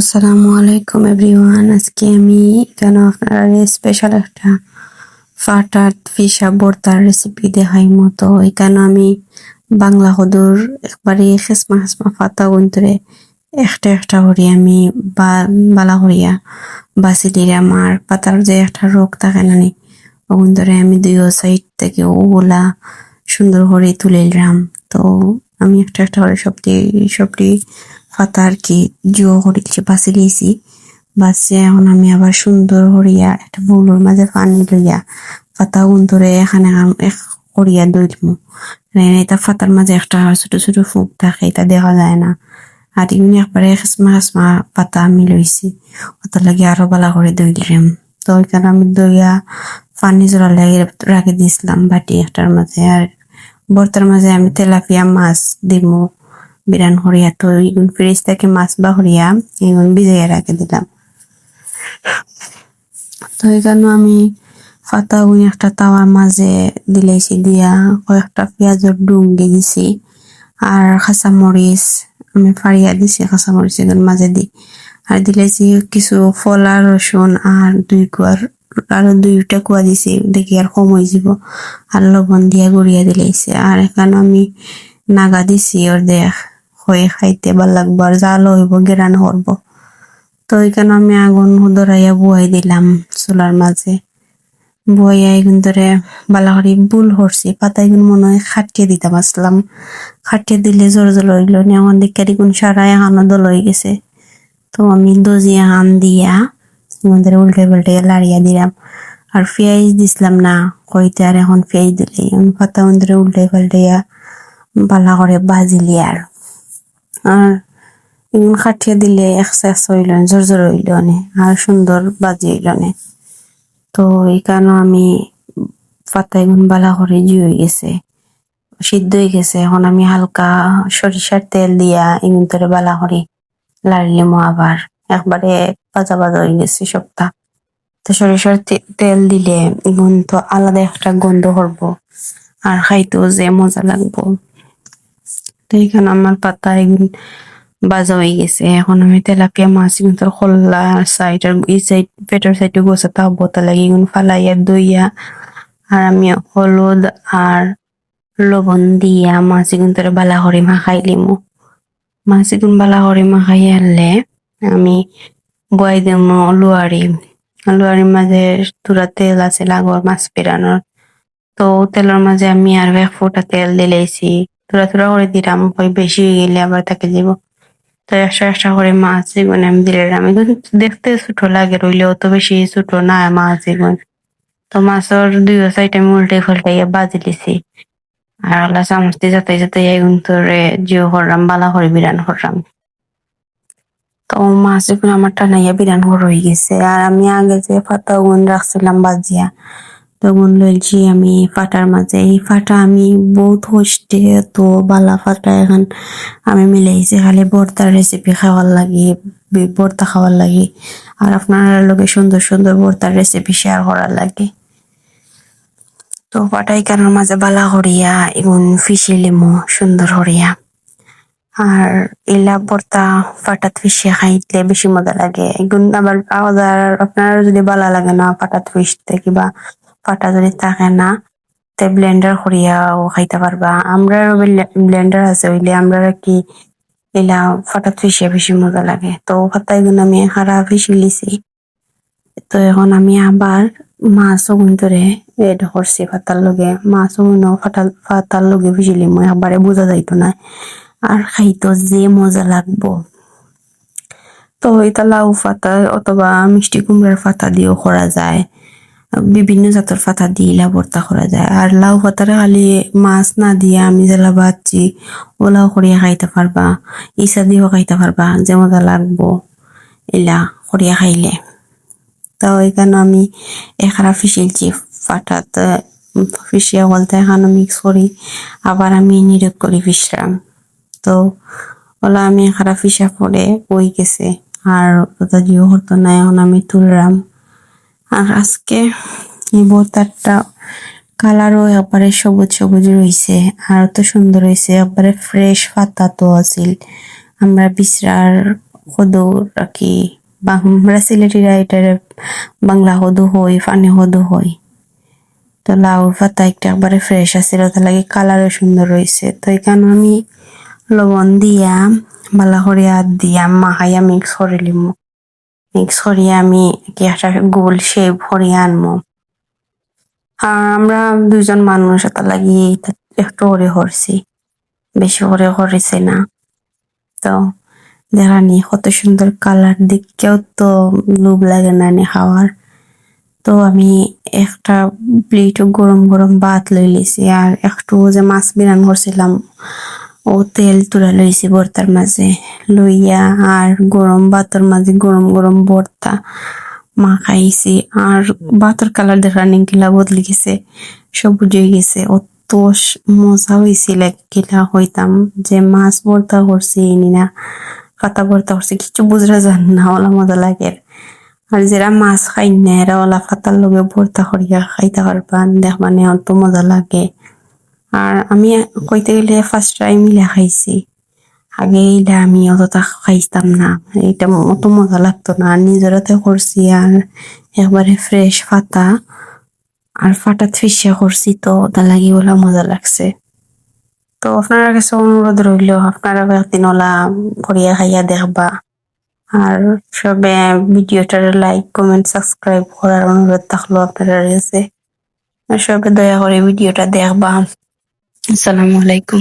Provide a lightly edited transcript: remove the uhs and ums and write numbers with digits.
আসসালামু আলাইকুম এভরিওয়ান। আজকে আমি কেন আপনারা স্পেশাল একটা ফাটার ফিশা ভর্তার রেসিপি দেখাই মতো এখানে আমি বাংলা হদুর একবারে খেসমা খেসমা পাতা গুন্তরে একটা একটা করি আমি বালা করিয়া বাছি দিলাম। আর পাতার যে একটা রোগ থাকে না নি ওগুন ধরে আমি দুই সাইড থেকে ওগুলা সুন্দর করে তুলে নিলাম। তো আমি একটা একটা করে সবটি পাতা আর কি জো করেছি বাছি লিয়েছি। বাসে এখন আমি আবার সুন্দর করিয়া একটা বউলের মাঝে পানি লইয়া পাতা ধরে এখানে এক করিয়া দইলমু। এটা পাতার মাঝে একটা ছোট ছোট ফুক থাকে, এটা দেখা যায় না। আর এমনি একবারে খেসমা খেসমা পাতা আমি লইছি, ওটা লাগে আরো ভালো করে দই দিলাম। তো ওইখানে আমি দইয়া পানি জোড়া লাগিয়ে রাখি দিয়েছিলাম বাটি একটার মাঝে। আর বর্তার মাঝে আমি তেলাপিয়া মাছ দিমু বিরান হরিয়া, তো এগুন ফ্রিজ থেকে মাছ বা হরিয়া এগুন ভিজাইয়া রাখি দিলাম। তো এখানে আমি পাতা গুনি একটা তাওয়ার মাঝে দিলাইছি, দিয়া কয়েকটা পেঁয়াজের ডুম দিয়ে দিছি। আর কাঁচামরিচ আমি ফাড়িয়া দিছি, কাঁচামরিচ এগুন মাঝে দি। আর দিলাইছি কিছু ফলা রসুন আর আরো দুইটা কুয়া দিছি, দেখি আর কম হয়ে যাব। আর লবণ দিয়া গড়িয়া দিলাইছি। আর এখানে আমি নাগা দিছি ওর দেখ হয়ে খাইতে ভাল লাগবো আর জাল হইব গেরান করবো। তো এখানে আমি আগুন ধরাইয়া বুয়াই দিলাম চুলার মাঝে। বুয়াইয়া এগুন ধরে বালা করে বুল হরছি, পাতা এগুন মনে হয় খাটিয়ে দিতাম আসলাম। খাটিয়ে দিলে জোর জোর হইল নি, আমার দিকে এগুন সারা এখানো দল হয়ে গেছে। তো আমি দজিয়া হান দিয়া এগুন ধরে উল্টে পাল্টে লাড়িয়া দিলাম। আর পেঁয়াজ দিছিলাম না কইতে, আর এখন পেঁয়াজ দিলে আমি পাতা ধরে উল্টে পাল্টাইয়া বালা করে বাজিলি। আর এগুন খাটিয়ে দিলে এক্সাস হইল জোর জোর হইল নে আর সুন্দর বাজি হইল নে। তো এখানে আমি পাতা এগুন বালা করে হয়ে গেছে, সিদ্ধ হয়ে গেছে। এখন আমি হালকা সরিষার তেল দিয়া এগুন করে বালা করে লাড়লিমো আবার একবারে ভাজা ভাজা হয়ে গেছে সবটা। তো সরিষার তেল দিলে এগুন তো আলাদা একটা গন্ধ করবো আর খাইতেও যে মজা লাগবো। তো এখানে আমার পাতা এগুন বাজা হয়ে গেছে। এখন আমি তেলাপিয়া মাছ কিন্তু খোলা সাইড আর এই সাইড পেটের সাইডে গোছা তা বোতা লাগে এগুন ফালাইয়া দইয়া। আর আমি হলুদ আর লবণ দিয়া মাছ কিন্তু বালা করে মাখাই লিমু। মাছ এগুন বালা করে মাখাই আনলে আমি বয়াই দিমু লুয়ারির মাঝে তুরা তেল আছে লাগোর মাছ পেরানোর। তো তেলের মাঝে আমি আর এক ফোঁটা তেল দিলেছি, তুরা তুরা করে দিলাম, ওই বেশি হয়ে গেলে আবার তাকে দিব। তো একশো একশো করে মাছ এগুন আমি দিলাম। এগুন দেখতে ছোট লাগে, রইলে অত বেশি ছোট না মাছ এগুন। তো মাছের দুই সাইড আমি উল্টে পাল্টাইয়া বাজি লিছি। আর ওলা চামচ দিয়ে যাতে যাতে এগুন তোরে জিও করলাম বালা করে বিরান করলাম। তো মাছ এগুলো আমার টানাইয়া বিরান হয়ে গেছে। আর আমি আগে যে পাতা গুন রাখছিলাম বাজিয়া, তখন লইছি আমি ফাটার মাঝে। এই ফাটা আমি বহুত কষ্টে তো বালা ফাটা এখন আমি মিলাইছি খালি ভর্তার রেসিপি খাওয়ার লাগি, ভর্তা খাওয়ার লাগি। আর আপনার লগে সুন্দর সুন্দর ভর্তার রেসিপি শেয়ার করার লাগে। তো ফাটাই কারোর মাঝে বালা করিয়া এগুন ফিসিলিমো সুন্দর করিয়া। আর এলা ভর্তা ফাটাত ফিশে খাইতে বেশি মজা লাগে। এগুন আবার আপনার যদি ভালো লাগে না ফাটাত ফিশতে কিবা ফাটা যদি থাকে না, তে ব্লেন্ডার করিয়াও খাইতে পারবা। আমরা ব্লেন্ডার আছে হইলে আমরা কি এলা ফাটাত ফিশে বেশি মজা লাগে। তো ফাটা এগুন আমি খারা ফিশি লিছি। তো এখন আমি আবার মাছও ধরে এড করছি ফাতার লগে, মাছও ফাতার লগে ফিশিলি মই একবারে বোঝা যাইতো না। আর খাইতো যে মজা লাগবো। তো এটা লাউ পাতা অথবা মিষ্টি কুমড়ার পাতা দিয়েও করা যায়, বিভিন্ন জাতের পাতা দিয়ে লাউ ভর্তা করা যায়। আর লাউ পাতারে খালি মাছ না দিয়ে আমি যেলা বাচ্ছি ওলাও করিয়া খাইতে পারবা, ইসা দিয়েও খাইতে পারবা, যে মজা লাগবো এলা করিয়া খাইলে। তো এখানে আমি এখানা ফিশিলছি ফাটাতে ফিশিয়া বলতে এখানে মিক্স করি আবার আমি নিরক করি ফিশলাম। তো ওলা আমি খারাপ ফিসা পরে বই গেছে আর ওটা জিও হতো না, এখন আমি তুললাম। আর আজকে এই ভর্তাটা কালারও একবারে সবুজ সবুজ রয়েছে আর তো সুন্দর হয়েছে, একবারে ফ্রেশ পাতা তো আছিল। আমরা বিচরার কদু রাখি আমরা সিলেটিরা এটার বাংলা কদু হই পানি কদু হই। তো লাউর পাতা একটা একবারে ফ্রেশ আছে তার লাগে কালারও সুন্দর হয়েছে। তো এখানে আমি লবণ দিয়া বালা করে হাত দিয়া মাখাইয়া মিক্স করে লিমু। মিক্স করিয়া আমি কি একটা গোল শেপ করিয়া আনমু। আর আমরা দুইজন মানুষ তার লাগি একটু করে করছি, বেশি করে করেছি না। তো দেখানি কত সুন্দর কালার, দেখেও তো লোভ লাগে না নি খাওয়ার। তো আমি একটা প্লেট গরম গরম ভাত লই লিছি আর একটু যে মাছ বিরান করছিলাম ও তেল তুলা লইছি ভর্তার মাঝে লইয়া আর গরম ভাতের মাঝে গরম গরম ভর্তা মাখাইছি। আর ভাতের কালার দেখা নিকিলা বদলে গেছে, সবুজ হয়ে গেছে। অত মজা হয়েছিল কিলা হইতাম যে মাছ ভর্তা করছি না পাতা ভর্তা করছি কিছু বুঝরা যান না, ওলা মজা লাগে। আর যারা মাছ খাই না এরা ওলা পাতার লগে ভর্তা করিয়া খাইতে পারবান, দেখবানে অত মজা লাগে। আর আমি কইতে গেলে ফার্স্ট টাইম ইলা খাইছি, আগে ইলা আমি অতটা খাইতাম না, এটা অত মজা লাগতো না। আর নিজেরাতে করছি আর একবারে ফ্রেশ পাতা আর ফাটা ফিসা করছি, তো তার লাগি ওলা মজা লাগছে। তো আপনার কাছে অনুরোধ রইল আপনারা একদিন ওলা করিয়া খাইয়া দেখবা। আর সবে ভিডিওটার লাইক কমেন্ট সাবস্ক্রাইব করার অনুরোধ থাকলো আপনারা কাছে। আর সবে দয়া করে ভিডিওটা দেখবা। আসসালামু আলাইকুম।